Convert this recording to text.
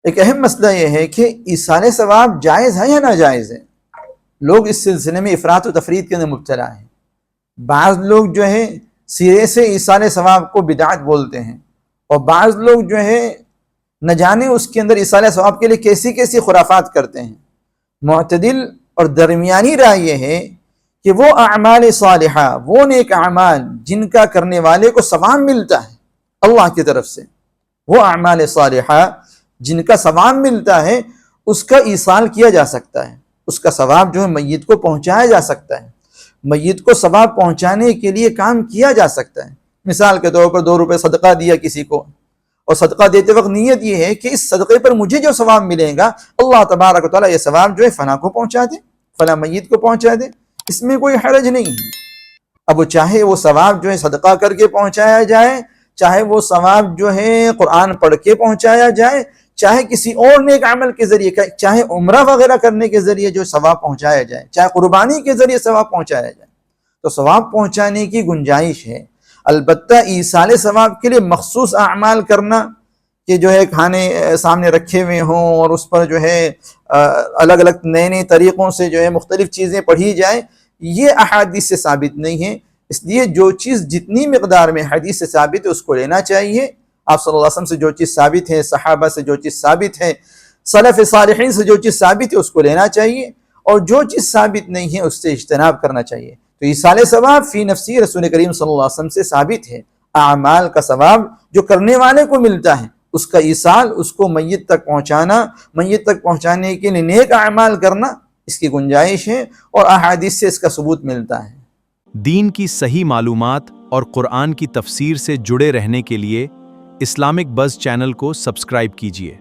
ایک اہم مسئلہ یہ ہے کہ ایصال ثواب جائز ہے یا ناجائز ہے؟ لوگ اس سلسلے میں افراط و تفریط کے اندر مبتلا ہیں۔ بعض لوگ جو ہے سرے سے ایصال ثواب کو بدعت بولتے ہیں، اور بعض لوگ جو ہے نہ جانے اس کے اندر ایصال ثواب کے لیے کیسی کیسی خرافات کرتے ہیں۔ معتدل اور درمیانی رائے یہ ہے کہ وہ اعمال صالحہ، وہ نیک اعمال جن کا کرنے والے کو ثواب ملتا ہے اللہ کی طرف سے، وہ اعمال صالحہ جن کا ثواب ملتا ہے اس کا ایصال کیا جا سکتا ہے، اس کا ثواب جو ہے میت کو پہنچایا جا سکتا ہے، میت کو ثواب پہنچانے کے لیے کام کیا جا سکتا ہے۔ مثال کے طور پر 2 روپے صدقہ دیا کسی کو، اور صدقہ دیتے وقت نیت یہ ہے کہ اس صدقے پر مجھے جو ثواب ملے گا اللہ تبارک و تعالیٰ یہ ثواب جو ہے فلاں کو پہنچا دے، فلاں میت کو پہنچا دے، اس میں کوئی حرج نہیں ہے۔ اب وہ چاہے وہ ثواب جو ہے صدقہ کر کے پہنچایا جائے، چاہے وہ ثواب جو ہے قرآن پڑھ کے پہنچایا جائے، چاہے کسی اور نیک عمل کے ذریعے، چاہے عمرہ وغیرہ کرنے کے ذریعے جو ثواب پہنچایا جائے، چاہے قربانی کے ذریعے ثواب پہنچایا جائے، تو ثواب پہنچانے کی گنجائش ہے۔ البتہ ایصال ثواب کے لیے مخصوص اعمال کرنا کہ جو ہے کھانے سامنے رکھے ہوئے ہوں اور اس پر جو ہے الگ الگ نئے نئے طریقوں سے جو ہے مختلف چیزیں پڑھی جائیں، یہ احادیث سے ثابت نہیں ہے۔ اس لیے جو چیز جتنی مقدار میں حدیث سے ثابت ہے اس کو لینا چاہیے۔ آپ صلی اللہ علیہ وسلم سے جو چیز ثابت ہے، صحابہ سے جو چیز ثابت ہے، سلف صالحین سے جو چیز ثابت ہے اس کو لینا چاہیے، اور جو چیز ثابت نہیں ہے اس سے اجتناب کرنا چاہیے۔ تو ایصال ثواب فی نفسی رسول کریم صلی اللہ علیہ وسلم سے ثابت ہے۔ اعمال کا ثواب جو کرنے والے کو ملتا ہے اس کا ایصال، اس کو میت تک پہنچانا، میت تک پہنچانے کے لیے نیک اعمال کرنا، اس کی گنجائش ہے اور احادیث سے اس کا ثبوت ملتا ہے۔ دین کی صحیح معلومات اور قرآن کی تفسیر سے جڑے رہنے کے لیے اسلامک بز چینل کو سبسکرائب کیجیے۔